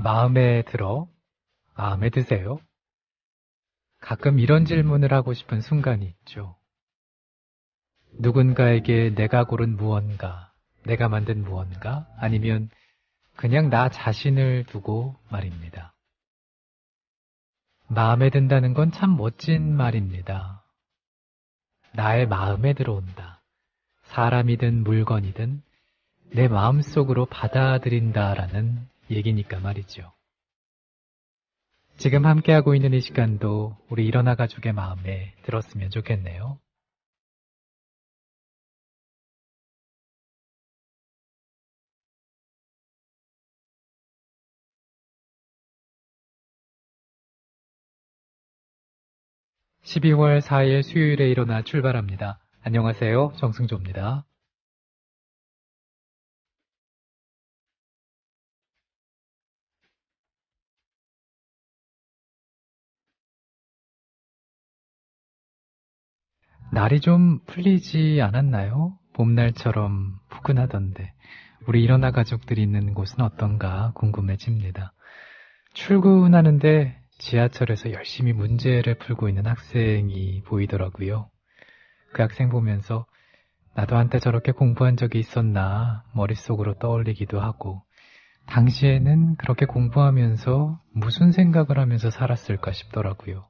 마음에 들어? 마음에 드세요? 가끔 이런 질문을 하고 싶은 순간이 있죠. 누군가에게 내가 고른 무언가, 내가 만든 무언가, 아니면 그냥 나 자신을 두고 말입니다. 마음에 든다는 건 참 멋진 말입니다. 나의 마음에 들어온다. 사람이든 물건이든 내 마음속으로 받아들인다라는 얘기니까 말이죠. 지금 함께하고 있는 이 시간도 우리 일어나 가족의 마음에 들었으면 좋겠네요. (12월 4일) 수요일에 일어나 출발합니다. 안녕하세요, 정승조입니다. 날이 좀 풀리지 않았나요? 봄날처럼 푸근하던데 우리 일어나 가족들이 있는 곳은 어떤가 궁금해집니다. 출근하는데 지하철에서 열심히 문제를 풀고 있는 학생이 보이더라고요. 그 학생 보면서 나도 한때 저렇게 공부한 적이 있었나 머릿속으로 떠올리기도 하고, 당시에는 그렇게 공부하면서 무슨 생각을 하면서 살았을까 싶더라고요.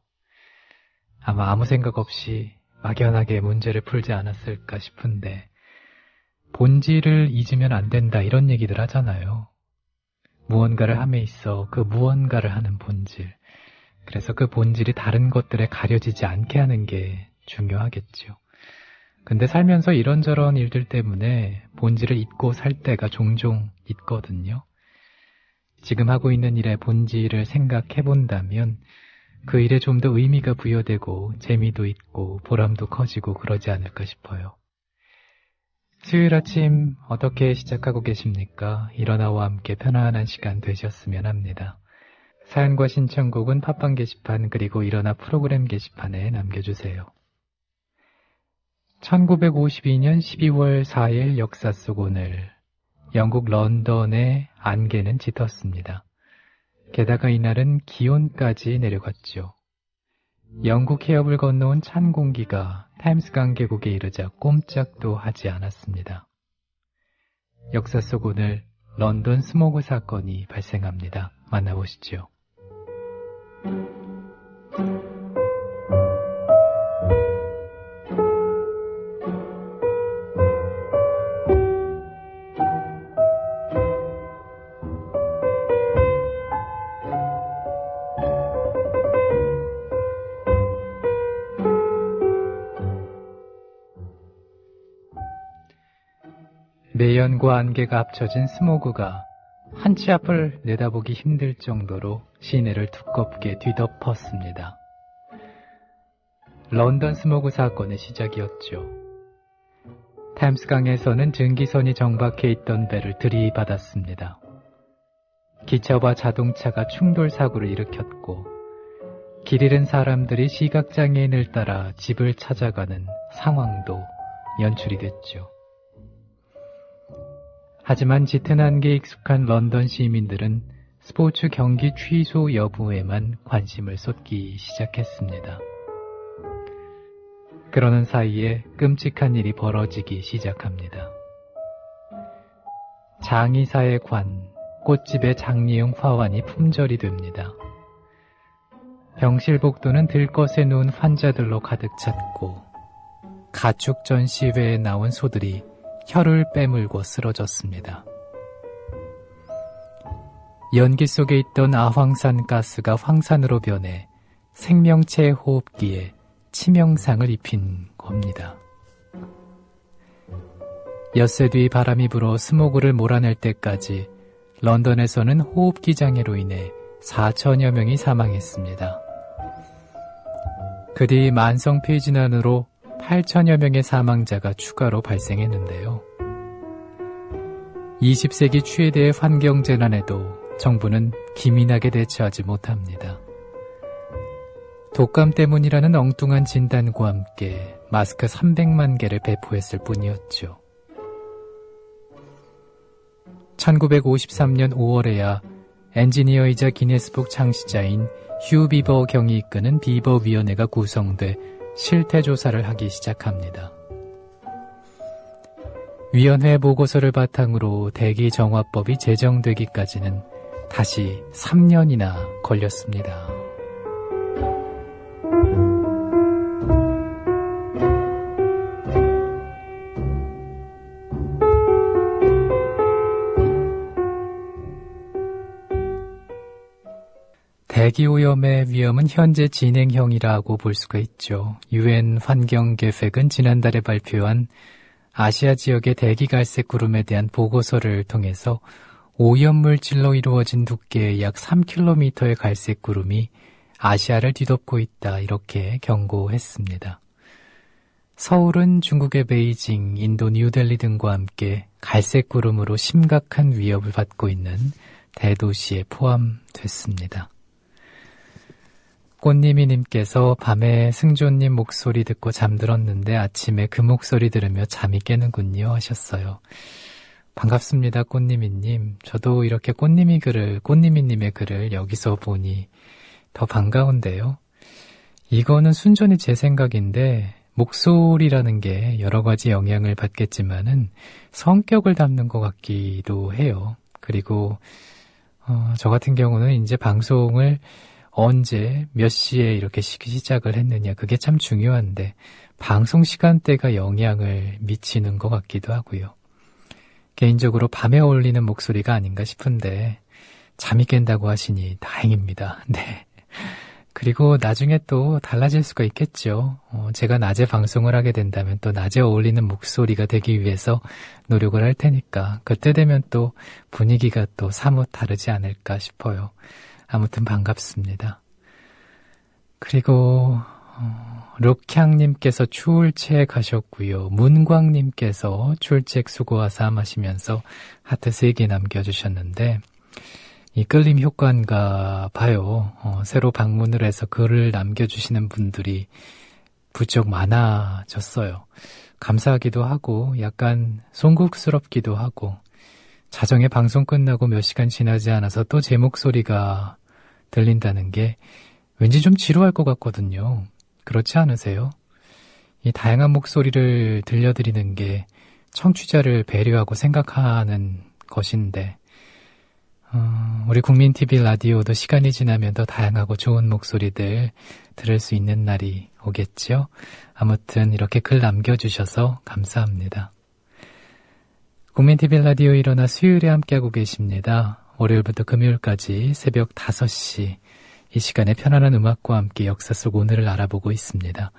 아마 아무 생각 없이 막연하게 문제를 풀지 않았을까 싶은데, 본질을 잊으면 안 된다 이런 얘기들 하잖아요. 무언가를 함에 있어 그 무언가를 하는 본질, 그래서 그 본질이 다른 것들에 가려지지 않게 하는 게 중요하겠죠. 근데 살면서 이런저런 일들 때문에 본질을 잊고 살 때가 종종 있거든요. 지금 하고 있는 일의 본질을 생각해 본다면 그 일에 좀 더 의미가 부여되고 재미도 있고 보람도 커지고 그러지 않을까 싶어요. 수요일 아침 어떻게 시작하고 계십니까? 일어나와 함께 편안한 시간 되셨으면 합니다. 사연과 신청곡은 팟빵 게시판 그리고 일어나 프로그램 게시판에 남겨주세요. 1952년 12월 4일 역사 속 오늘, 영국 런던의 안개는 짙었습니다. 게다가 이날은 기온까지 내려갔죠. 영국 해협을 건너온 찬 공기가 템스 강계곡에 이르자 꼼짝도 하지 않았습니다. 역사 속 오늘 런던 스모그 사건이 발생합니다. 만나보시죠. 매연과 안개가 합쳐진 스모그가 한 치 앞을 내다보기 힘들 정도로 시내를 두껍게 뒤덮었습니다. 런던 스모그 사건의 시작이었죠. 템스강에서는 증기선이 정박해 있던 배를 들이받았습니다. 기차와 자동차가 충돌 사고를 일으켰고, 길 잃은 사람들이 시각장애인을 따라 집을 찾아가는 상황도 연출이 됐죠. 하지만 짙은 안개에 익숙한 런던 시민들은 스포츠 경기 취소 여부에만 관심을 쏟기 시작했습니다. 그러는 사이에 끔찍한 일이 벌어지기 시작합니다. 장의사의 관, 꽃집의 장례용 화환이 품절이 됩니다. 병실복도는 들것에 누운 환자들로 가득 찼고, 가축 전시회에 나온 소들이 혀를 빼물고 쓰러졌습니다. 연기 속에 있던 아황산 가스가 황산으로 변해 생명체 호흡기에 치명상을 입힌 겁니다. 엿새 뒤 바람이 불어 스모그를 몰아낼 때까지 런던에서는 호흡기 장애로 인해 4천여 명이 사망했습니다. 그 뒤 만성 폐진환으로 8천여 명의 사망자가 추가로 발생했는데요. 20세기 최대의 환경재난에도 정부는 기민하게 대처하지 못합니다. 독감 때문이라는 엉뚱한 진단과 함께 마스크 300만 개를 배포했을 뿐이었죠. 1953년 5월에야 엔지니어이자 기네스북 창시자인 휴 비버 경이 이끄는 비버위원회가 구성돼 실태조사를 하기 시작합니다. 위원회 보고서를 바탕으로 대기정화법이 제정되기까지는 다시 3년이나 걸렸습니다. 대기오염의 위험은 현재 진행형이라고 볼 수가 있죠. UN 환경계획은 지난달에 발표한 아시아 지역의 대기갈색 구름에 대한 보고서를 통해서 오염물질로 이루어진 두께의 약 3km의 갈색 구름이 아시아를 뒤덮고 있다, 이렇게 경고했습니다. 서울은 중국의 베이징, 인도 뉴델리 등과 함께 갈색 구름으로 심각한 위협을 받고 있는 대도시에 포함됐습니다. 꽃님이님께서 밤에 승조님 목소리 듣고 잠들었는데 아침에 그 목소리 들으며 잠이 깨는군요 하셨어요. 반갑습니다, 꽃님이님. 저도 이렇게 꽃님이님의 글을 여기서 보니 더 반가운데요. 이거는 순전히 제 생각인데 목소리라는 게 여러 가지 영향을 받겠지만은 성격을 담는 것 같기도 해요. 그리고 저 같은 경우는 이제 방송을 언제 몇 시에 이렇게 시작을 했느냐, 그게 참 중요한데 방송 시간대가 영향을 미치는 것 같기도 하고요. 개인적으로 밤에 어울리는 목소리가 아닌가 싶은데 잠이 깬다고 하시니 다행입니다. 네. 그리고 나중에 또 달라질 수가 있겠죠. 제가 낮에 방송을 하게 된다면 또 낮에 어울리는 목소리가 되기 위해서 노력을 할 테니까 그때 되면 또 분위기가 또 사뭇 다르지 않을까 싶어요. 아무튼 반갑습니다. 그리고 룩향님께서 출첵 하셨고요. 문광님께서 출첵 수고하삼 하시면서 하트 3개 남겨주셨는데 이 끌림 효과인가 봐요. 새로 방문을 해서 글을 남겨주시는 분들이 부쩍 많아졌어요. 감사하기도 하고 약간 송구스럽기도 하고 자정에 방송 끝나고 몇 시간 지나지 않아서 또 제 목소리가 들린다는 게 왠지 좀 지루할 것 같거든요. 그렇지 않으세요? 이 다양한 목소리를 들려드리는 게 청취자를 배려하고 생각하는 것인데 우리 국민TV 라디오도 시간이 지나면 더 다양하고 좋은 목소리들 들을 수 있는 날이 오겠죠? 아무튼 이렇게 글 남겨주셔서 감사합니다. 국민TV 라디오 일어나 수요일에 함께하고 계십니다. 월요일부터 금요일까지 새벽 5시 이 시간에 편안한 음악과 함께 역사 속 오늘을 알아보고 있습니다.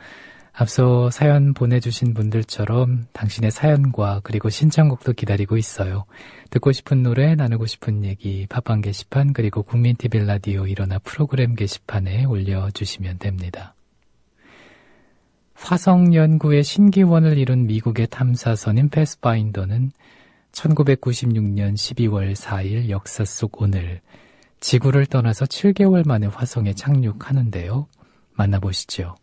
앞서 사연 보내주신 분들처럼 당신의 사연과 그리고 신청곡도 기다리고 있어요. 듣고 싶은 노래, 나누고 싶은 얘기, 팟빵 게시판 그리고 국민TV 라디오 일어나 프로그램 게시판에 올려주시면 됩니다. 화성 연구의 신기원을 이룬 미국의 탐사선인 패스파인더는 1996년 12월 4일 역사 속 오늘 지구를 떠나서 7개월 만에 화성에 착륙하는데요. 만나보시죠.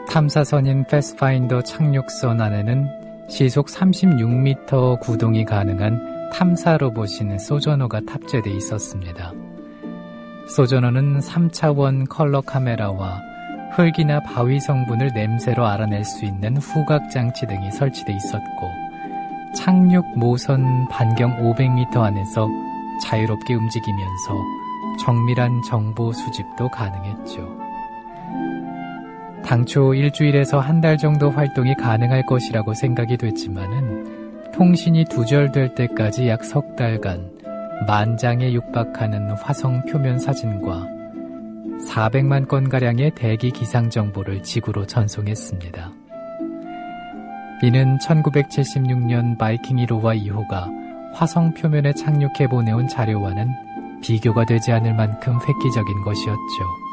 탐사선인 패스파인더 착륙선 안에는 시속 36m 구동이 가능한 탐사 로봇인 소저너가 탑재돼 있었습니다. 소저너는 3차원 컬러 카메라와 흙이나 바위 성분을 냄새로 알아낼 수 있는 후각 장치 등이 설치돼 있었고 착륙 모선 반경 500m 안에서 자유롭게 움직이면서 정밀한 정보 수집도 가능했죠. 당초 일주일에서 한 달 정도 활동이 가능할 것이라고 생각이 됐지만은 통신이 두절될 때까지 약 석 달간 10,000장에 육박하는 화성 표면 사진과 400만 건가량의 대기 기상 정보를 지구로 전송했습니다. 이는 1976년 바이킹 1호와 2호가 화성 표면에 착륙해 보내온 자료와는 비교가 되지 않을 만큼 획기적인 것이었죠.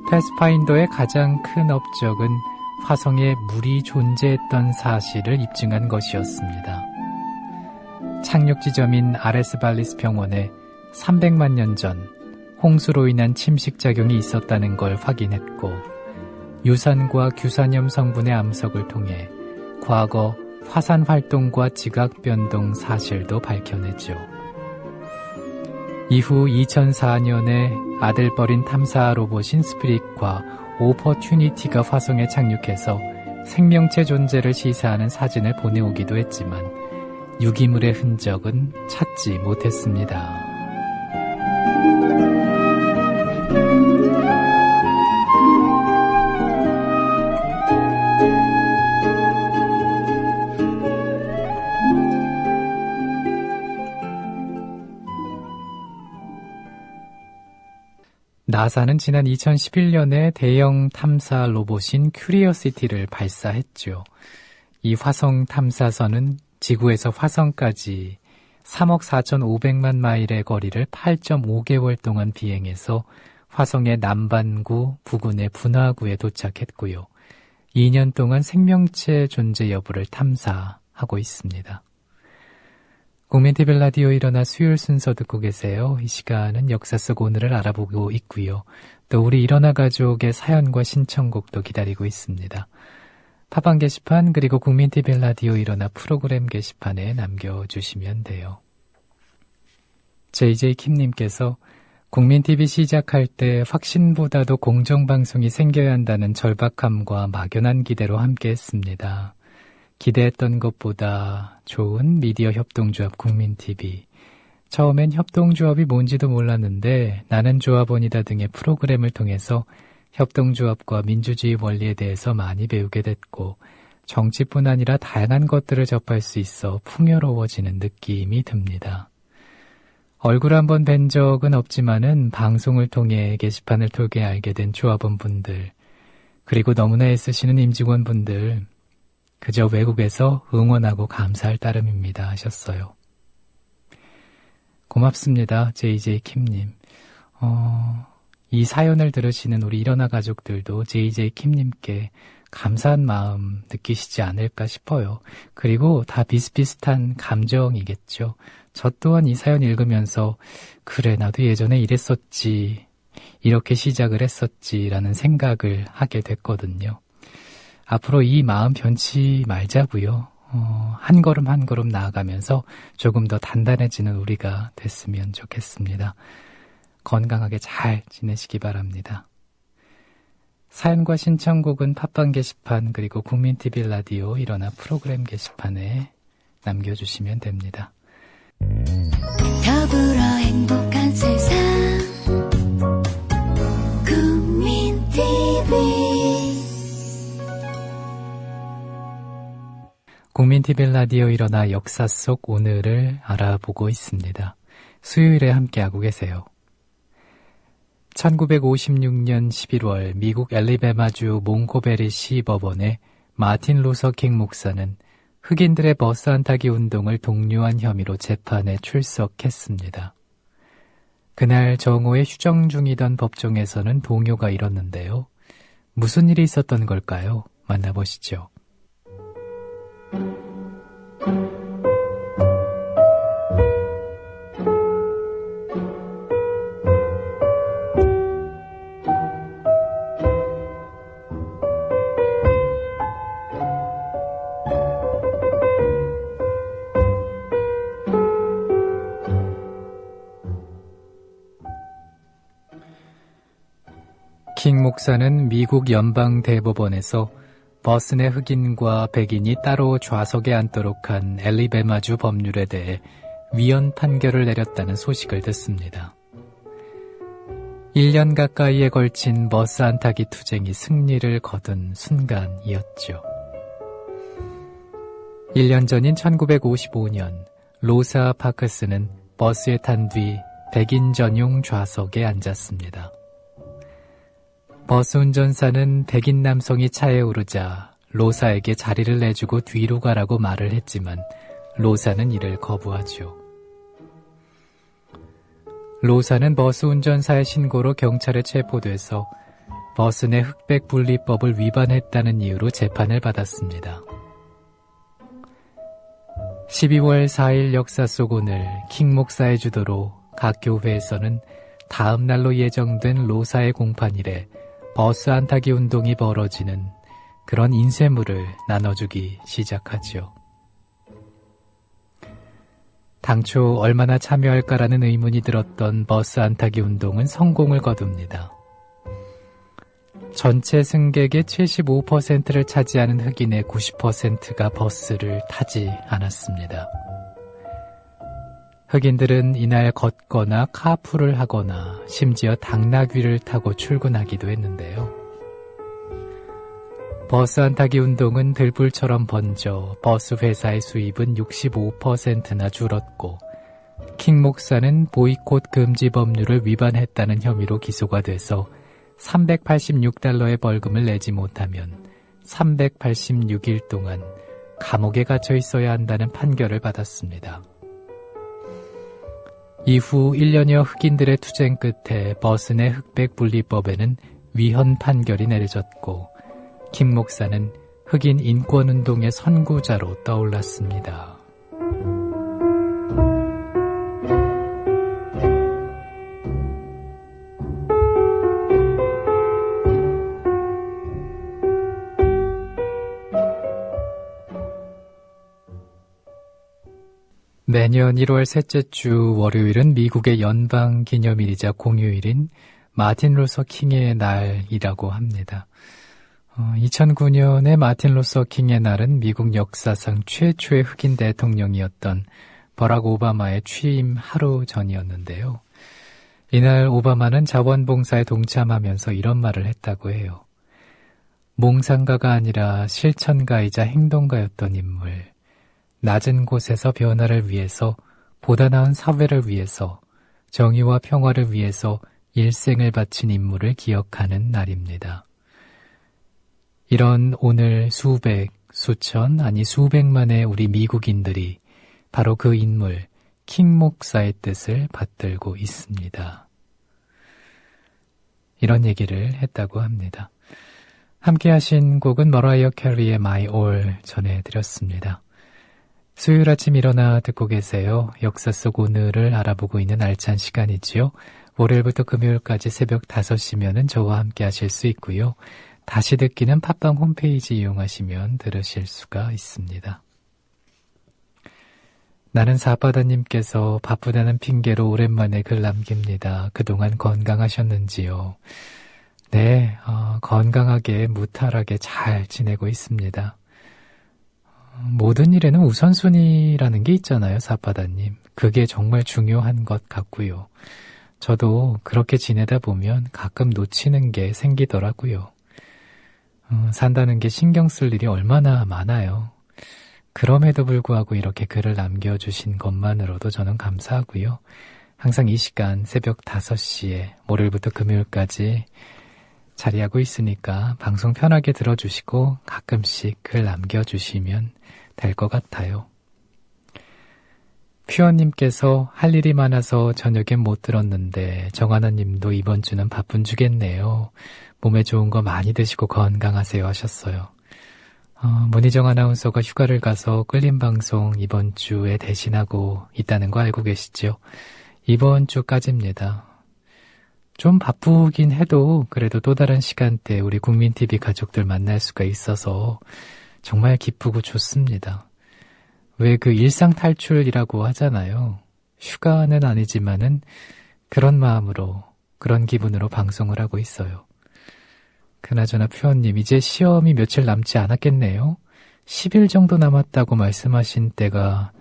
패스파인더의 가장 큰 업적은 화성에 물이 존재했던 사실을 입증한 것이었습니다. 착륙 지점인 아레스발리스 병원에 300만 년 전 홍수로 인한 침식작용이 있었다는 걸 확인했고, 유산과 규산염 성분의 암석을 통해 과거 화산 활동과 지각 변동 사실도 밝혀냈죠. 이후 2004년에 아들뻘인 탐사 로봇인 스피릿과 오퍼튜니티가 화성에 착륙해서 생명체 존재를 시사하는 사진을 보내오기도 했지만 유기물의 흔적은 찾지 못했습니다. 나사는 지난 2011년에 대형 탐사 로봇인 큐리오시티를 발사했죠. 이 화성 탐사선은 지구에서 화성까지 3억 4,500만 마일의 거리를 8.5개월 동안 비행해서 화성의 남반구, 부근의 분화구에 도착했고요. 2년 동안 생명체 존재 여부를 탐사하고 있습니다. 국민TV 라디오 일어나 수요일 순서 듣고 계세요. 이 시간은 역사 속 오늘을 알아보고 있고요. 또 우리 일어나 가족의 사연과 신청곡도 기다리고 있습니다. 팟빵 게시판 그리고 국민TV 라디오 일어나 프로그램 게시판에 남겨주시면 돼요. JJ킴님께서 국민TV 시작할 때 확신보다도 공정방송이 생겨야 한다는 절박함과 막연한 기대로 함께했습니다. 기대했던 것보다 좋은 미디어 협동조합 국민TV. 처음엔 협동조합이 뭔지도 몰랐는데 나는 조합원이다 등의 프로그램을 통해서 협동조합과 민주주의 원리에 대해서 많이 배우게 됐고 정치뿐 아니라 다양한 것들을 접할 수 있어 풍요로워지는 느낌이 듭니다. 얼굴 한번 뵌 적은 없지만은 방송을 통해 게시판을 통해 알게 된 조합원분들 그리고 너무나 애쓰시는 임직원분들 그저 외국에서 응원하고 감사할 따름입니다 하셨어요. 고맙습니다. JJ킴님. 이 사연을 들으시는 우리 일어나 가족들도 JJ킴님께 감사한 마음 느끼시지 않을까 싶어요. 그리고 다 비슷비슷한 감정이겠죠. 저 또한 이 사연 읽으면서 그래 나도 예전에 이랬었지 이렇게 시작을 했었지라는 생각을 하게 됐거든요. 앞으로 이 마음 변치 말자고요. 한 걸음 한 걸음 나아가면서 조금 더 단단해지는 우리가 됐으면 좋겠습니다. 건강하게 잘 지내시기 바랍니다. 사연과 신청곡은 팟빵 게시판 그리고 국민TV 라디오 일어나 프로그램 게시판에 남겨주시면 됩니다. 더불어 행복한 세상 국민TV 국민TV 라디오 일어나 역사 속 오늘을 알아보고 있습니다. 수요일에 함께하고 계세요. 1956년 11월 미국 앨리베마주 몽고베리시 법원에 마틴 루서 킹 목사는 흑인들의 버스 안 타기 운동을 독려한 혐의로 재판에 출석했습니다. 그날 정오에 휴정 중이던 법정에서는 동요가 일었는데요. 무슨 일이 있었던 걸까요? 만나보시죠. 킹 목사는 미국 연방대법원에서 버스 내 흑인과 백인이 따로 좌석에 앉도록 한 앨리베마주 법률에 대해 위헌 판결을 내렸다는 소식을 듣습니다. 1년 가까이에 걸친 버스 안 타기 투쟁이 승리를 거둔 순간이었죠. 1년 전인 1955년 로사 파크스는 버스에 탄 뒤 백인 전용 좌석에 앉았습니다. 버스 운전사는 백인 남성이 차에 오르자 로사에게 자리를 내주고 뒤로 가라고 말을 했지만 로사는 이를 거부하죠. 로사는 버스 운전사의 신고로 경찰에 체포돼서 버스 내 흑백 분리법을 위반했다는 이유로 재판을 받았습니다. 12월 4일 역사 속 오늘 킹 목사의 주도로 각 교회에서는 다음 날로 예정된 로사의 공판일에 버스 안 타기 운동이 벌어지는 그런 인쇄물을 나눠주기 시작하죠. 당초 얼마나 참여할까라는 의문이 들었던 버스 안 타기 운동은 성공을 거둡니다. 전체 승객의 75%를 차지하는 흑인의 90%가 버스를 타지 않았습니다. 흑인들은 이날 걷거나 카풀을 하거나 심지어 당나귀를 타고 출근하기도 했는데요. 버스 안 타기 운동은 들불처럼 번져 버스 회사의 수입은 65%나 줄었고 킹 목사는 보이콧 금지 법률을 위반했다는 혐의로 기소가 돼서 $386의 벌금을 내지 못하면 386일 동안 감옥에 갇혀 있어야 한다는 판결을 받았습니다. 이후 1년여 흑인들의 투쟁 끝에 버스 내 흑백 분리법에는 위헌 판결이 내려졌고 킹 목사는 흑인 인권운동의 선구자로 떠올랐습니다. 매년 1월 셋째 주 월요일은 미국의 연방 기념일이자 공휴일인 마틴 루서 킹의 날이라고 합니다. 2009년에 마틴 루서 킹의 날은 미국 역사상 최초의 흑인 대통령이었던 버락 오바마의 취임 하루 전이었는데요. 이날 오바마는 자원봉사에 동참하면서 이런 말을 했다고 해요. 몽상가가 아니라 실천가이자 행동가였던 인물. 낮은 곳에서 변화를 위해서, 보다 나은 사회를 위해서, 정의와 평화를 위해서 일생을 바친 인물을 기억하는 날입니다. 이런 오늘 수백, 수천, 아니 수백만의 우리 미국인들이 바로 그 인물, 킹 목사의 뜻을 받들고 있습니다. 이런 얘기를 했다고 합니다. 함께 하신 곡은 머라이어 캐리의 My All 전해드렸습니다. 수요일 아침 일어나 듣고 계세요. 역사 속 오늘을 알아보고 있는 알찬 시간이지요. 월요일부터 금요일까지 새벽 5시면은 저와 함께 하실 수 있고요. 다시 듣기는 팟빵 홈페이지 이용하시면 들으실 수가 있습니다. 나는 사바다님께서 바쁘다는 핑계로 오랜만에 글 남깁니다. 그동안 건강하셨는지요? 네, 건강하게 무탈하게 잘 지내고 있습니다. 모든 일에는 우선순위라는 게 있잖아요, 사바다님. 그게 정말 중요한 것 같고요. 저도 그렇게 지내다 보면 가끔 놓치는 게 생기더라고요. 산다는 게 신경 쓸 일이 얼마나 많아요. 그럼에도 불구하고 이렇게 글을 남겨주신 것만으로도 저는 감사하고요. 항상 이 시간 새벽 5시에 월요일부터 금요일까지 자리하고 있으니까 방송 편하게 들어주시고 가끔씩 글 남겨주시면 될 것 같아요. 퓨어님께서 할 일이 많아서 저녁엔 못 들었는데 정하나님도 이번 주는 바쁜 주겠네요. 몸에 좋은 거 많이 드시고 건강하세요 하셨어요. 문희정 아나운서가 휴가를 가서 끌린 방송 이번 주에 대신하고 있다는 거 알고 계시죠? 이번 주까지입니다. 좀 바쁘긴 해도 그래도 또 다른 시간대에 우리 국민TV 가족들 만날 수가 있어서 정말 기쁘고 좋습니다. 왜 그 일상 탈출이라고 하잖아요. 휴가는 아니지만은 그런 마음으로, 그런 기분으로 방송을 하고 있어요. 그나저나 표현님, 이제 시험이 며칠 남지 않았겠네요? 10일 정도 남았다고 말씀하신 때가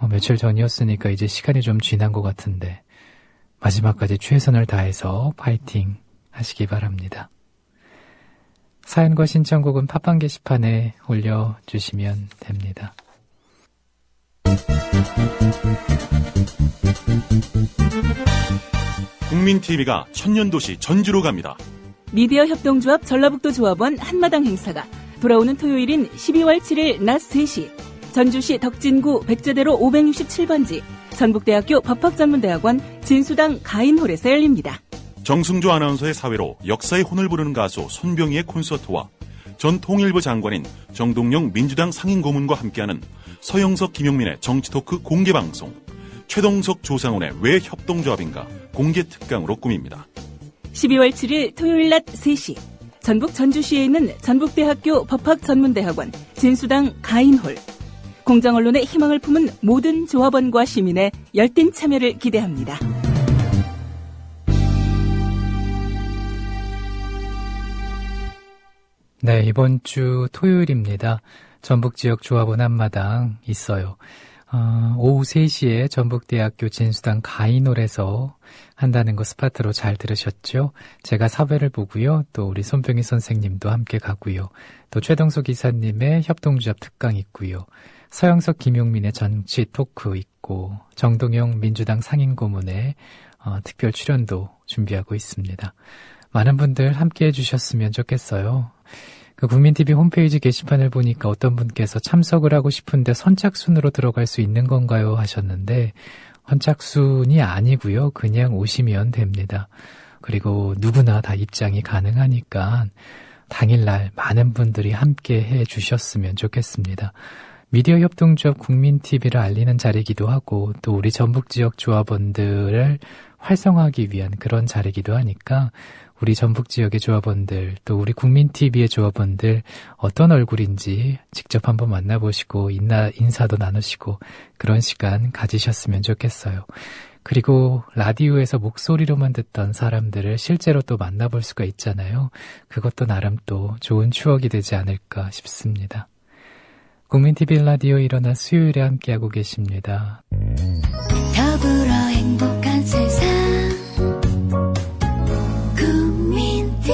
며칠 전이었으니까 이제 시간이 좀 지난 것 같은데 마지막까지 최선을 다해서 파이팅 하시기 바랍니다. 사연과 신청곡은 팟빵 게시판에 올려주시면 됩니다. 국민TV가 천년도시 전주로 갑니다. 미디어 협동조합 전라북도 조합원 한마당 행사가 돌아오는 토요일인 12월 7일 낮 3시 전주시 덕진구 백제대로 567번지 전북대학교 법학전문대학원 진수당 가인홀에서 열립니다. 정승조 아나운서의 사회로 역사의 혼을 부르는 가수 손병희의 콘서트와 전 통일부 장관인 정동영 민주당 상임고문과 함께하는 서영석 김용민의 정치토크 공개방송, 최동석 조상훈의 왜 협동조합인가 공개 특강으로 꾸밉니다. 12월 7일 토요일 낮 3시 전북 전주시에 있는 전북대학교 법학전문대학원 진수당 가인홀. 공정언론의 희망을 품은 모든 조합원과 시민의 열띤 참여를 기대합니다. 네, 이번 주 토요일입니다. 전북지역 조합원 한마당 있어요. 오후 3시에 전북대학교 진수당 가인홀에서 한다는 거 스파트로 잘 들으셨죠? 제가 섭외를 보고요. 또 우리 손병희 선생님도 함께 가고요. 또 최동석 이사님의 협동조합 특강 있고요. 서영석 김용민의 정치 토크 있고 정동영 민주당 상임고문의 특별 출연도 준비하고 있습니다. 많은 분들 함께 해주셨으면 좋겠어요. 그 국민TV 홈페이지 게시판을 보니까 어떤 분께서 참석을 하고 싶은데 선착순으로 들어갈 수 있는 건가요? 하셨는데 선착순이 아니고요. 그냥 오시면 됩니다. 그리고 누구나 다 입장이 가능하니까 당일날 많은 분들이 함께 해주셨으면 좋겠습니다. 미디어 협동조합 국민TV를 알리는 자리이기도 하고 또 우리 전북지역 조합원들을 활성화하기 위한 그런 자리이기도 하니까 우리 전북지역의 조합원들 또 우리 국민TV의 조합원들 어떤 얼굴인지 직접 한번 만나보시고 인사도 나누시고 그런 시간 가지셨으면 좋겠어요. 그리고 라디오에서 목소리로만 듣던 사람들을 실제로 또 만나볼 수가 있잖아요. 그것도 나름 또 좋은 추억이 되지 않을까 싶습니다. 국민TV 라디오 일어나 수요일에 함께하고 계십니다. 더불어 행복한 세상 국민TV.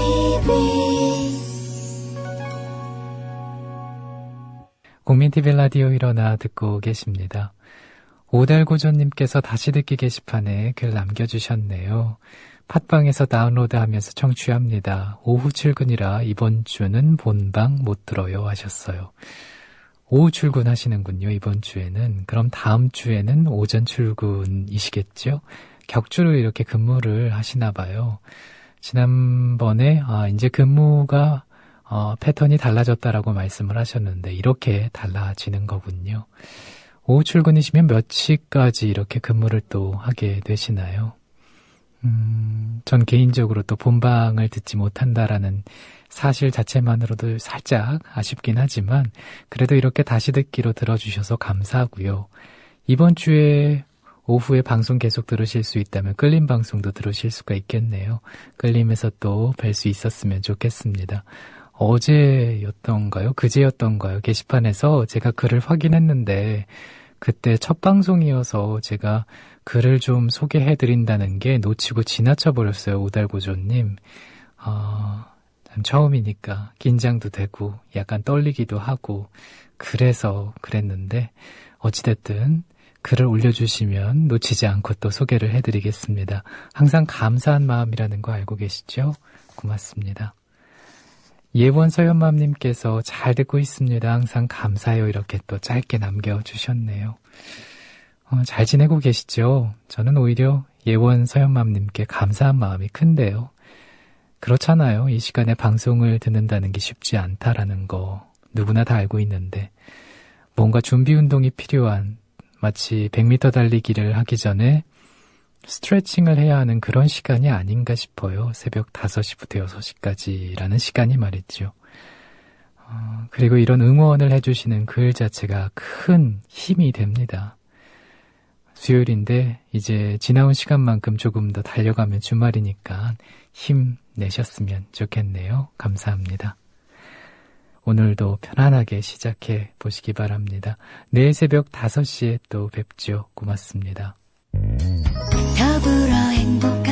국민TV 라디오 일어나 듣고 계십니다. 오달고전님께서 다시 듣기 게시판에 글 남겨주셨네요. 팟빵에서 다운로드하면서 청취합니다. 오후 출근이라 이번 주는 본방 못 들어요 하셨어요. 오후 출근하시는군요, 이번 주에는. 그럼 다음 주에는 오전 출근이시겠죠? 격주로 이렇게 근무를 하시나 봐요. 지난번에 이제 근무가 패턴이 달라졌다라고 말씀을 하셨는데 이렇게 달라지는 거군요. 오후 출근이시면 몇 시까지 이렇게 근무를 또 하게 되시나요? 전 개인적으로 또 본방을 듣지 못한다라는 사실 자체만으로도 살짝 아쉽긴 하지만 그래도 이렇게 다시 듣기로 들어주셔서 감사하고요. 이번 주에 오후에 방송 계속 들으실 수 있다면 끌림 방송도 들으실 수가 있겠네요. 끌림에서 또 뵐 수 있었으면 좋겠습니다. 어제였던가요? 그제였던가요? 게시판에서 제가 글을 확인했는데 그때 첫 방송이어서 제가 글을 좀 소개해드린다는 게 놓치고 지나쳐버렸어요. 오달고조님. 참 처음이니까 긴장도 되고 약간 떨리기도 하고 그래서 그랬는데 어찌됐든 글을 올려주시면 놓치지 않고 또 소개를 해드리겠습니다. 항상 감사한 마음이라는 거 알고 계시죠? 고맙습니다. 예원 서연맘님께서 잘 듣고 있습니다. 항상 감사해요. 이렇게 또 짧게 남겨주셨네요. 잘 지내고 계시죠? 저는 오히려 예원 서연맘님께 감사한 마음이 큰데요. 그렇잖아요. 이 시간에 방송을 듣는다는 게 쉽지 않다라는 거 누구나 다 알고 있는데 뭔가 준비 운동이 필요한 마치 100m 달리기를 하기 전에 스트레칭을 해야 하는 그런 시간이 아닌가 싶어요. 새벽 5시부터 6시까지라는 시간이 말이죠. 그리고 이런 응원을 해주시는 글 자체가 큰 힘이 됩니다. 수요일인데 이제 지나온 시간만큼 조금 더 달려가면 주말이니까 힘 내셨으면 좋겠네요. 감사합니다. 오늘도 편안하게 시작해 보시기 바랍니다. 내일 새벽 5시에 또 뵙죠. 고맙습니다. 더불어 행복